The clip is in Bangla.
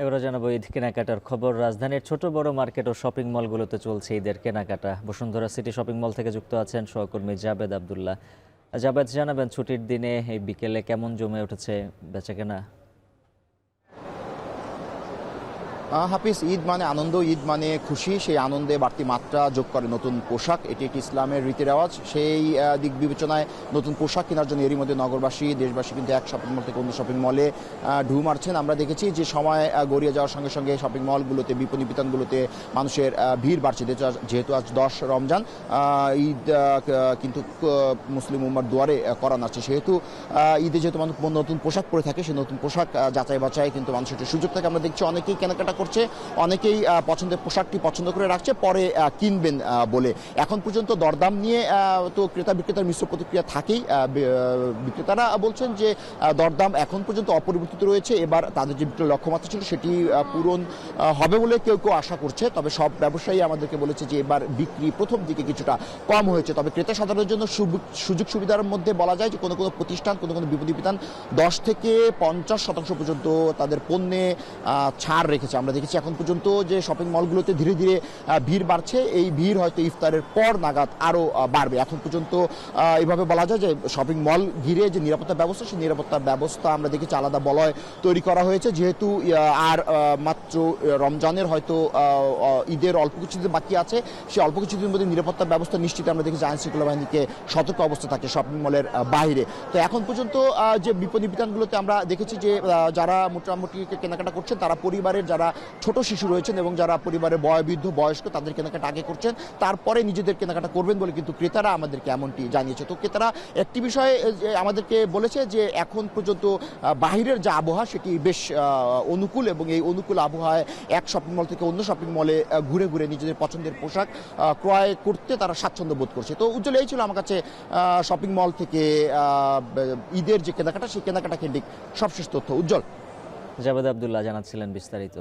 এবারে জানাবো ঈদ কেনাকাটার খবর। রাজধানীর ছোট বড় মার্কেট ও শপিং মলগুলোতে চলছে ঈদের কেনাকাটা। বসুন্ধরা সিটি শপিং মল থেকে যুক্ত আছেন সহকর্মী জাবেদ আবদুল্লাহ। জাবেদ, জানাবেন ছুটির দিনে এই বিকেলে কেমন জমে উঠেছে বেচাকেনা? হাফিজ, ঈদ মানে আনন্দ, ঈদ মানে খুশি। সেই আনন্দে বাড়তি মাত্রা যোগ করে নতুন পোশাক। এটি একটি ইসলামের রীতি রেওয়াজ। সেই দিক বিবেচনায় নতুন পোশাক কেনার জন্য এরই মধ্যে নগরবাসী, দেশবাসী কিন্তু এক শপিং মল থেকে অন্য শপিং মলে ঢু মারছেন। আমরা দেখেছি যে সময় গড়িয়ে যাওয়ার সঙ্গে সঙ্গে শপিং মলগুলোতে, বিপণী বিতানগুলোতে মানুষের ভিড় বাড়ছে। যেহেতু আজ 10 রমজান, ঈদ কিন্তু মুসলিম উম্মার দুয়ারে করা নাচ্ছে, সেহেতু ঈদে যেহেতু মানুষ নতুন পোশাক পরে থাকে, সেই নতুন পোশাক যাচাই বাছাই কিন্তু মানুষের একটা সুযোগ থাকে। আমরা দেখছি অনেকেই কেনাকাটা করছে, অনেকেই পছন্দের পোশাকটি পছন্দ করে রাখছে পরে কিনবেন বলে। এখন পর্যন্ত দরদাম নিয়ে তো ক্রেতা বিক্রেতার মিশ্র প্রতিক্রিয়া থাকেই। বিক্রেতারা বলছেন যে দরদাম এখন পর্যন্ত অপরিবর্তিত রয়েছে। এবার তাদের যে বিক্রয় লক্ষ্যমাত্রা ছিল সেটি পূরণ হবে বলে কেউ কেউ আশা করছে। তবে সব ব্যবসায়ী আমাদেরকে বলেছে যে এবার বিক্রি প্রথম দিকে কিছুটা কম হয়েছে। তবে ক্রেতা সাধারণের জন্য সুযোগ সুবিধার মধ্যে বলা যায় যে কোনো কোনো প্রতিষ্ঠান, কোনো কোনো বিপণী বিতান 10 থেকে 50% পর্যন্ত তাদের পণ্যে ছাড় রেখেছে। আমরা দেখেছি এখন পর্যন্ত যে শপিং মলগুলোতে ধীরে ধীরে ভিড় বাড়ছে। এই ভিড় হয়তো ইফতারের পর নাগাদ আরও বাড়বে। এখন পর্যন্ত এইভাবে বলা যায় যে শপিং মল ঘিরে যে নিরাপত্তা ব্যবস্থা, সেই নিরাপত্তা ব্যবস্থা আমরা দেখেছি আলাদা বলয় তৈরি করা হয়েছে। যেহেতু আর মাত্র রমজানের হয়তো ঈদের অল্প কিছুদিন বাকি আছে, সেই অল্প কিছুদিনের মধ্যে নিরাপত্তা ব্যবস্থা নিশ্চিত আমরা দেখেছি আইন শৃঙ্খলা বাহিনীকে সতর্ক অবস্থা থাকে শপিং মলের বাইরে। তো এখন পর্যন্ত যে বিপণী বিতানগুলোতে আমরা দেখেছি যে যারা মোটামুটি কেনাকাটা করছেন তারা পরিবারের যারা ছোট শিশু রয়েছেন এবং যারা পরিবারের বয়োবৃদ্ধ, বয়স্ক, তাদের কেনাকাটা আগে করছেন, তারপরে নিজেদের কেনাকাটা করবেন বলে কিন্তু ক্রেতারা আমাদেরকে এমনটি জানিয়েছে। তো ক্রেতারা একটি বিষয়ে আমাদেরকে বলেছে যে এখন পর্যন্ত বাহিরের যে আবহাওয়া সেটি বেশ অনুকূল, এবং এই অনুকূল আবহাওয়ায় এক শপিং মল থেকে অন্য শপিং মলে ঘুরে ঘুরে নিজেদের পছন্দের পোশাক ক্রয় করতে তারা স্বাচ্ছন্দ্য বোধ করছে। তো উজ্জ্বল, এই ছিল আমার কাছে শপিং মল থেকে ঈদের যে কেনাকাটা, সেই কেনাকাটা কেন্দ্রিক সবশেষ তথ্য। উজ্জ্বল। জাবেদ আবদুল্লাহ জানাচ্ছিলেন বিস্তারিত।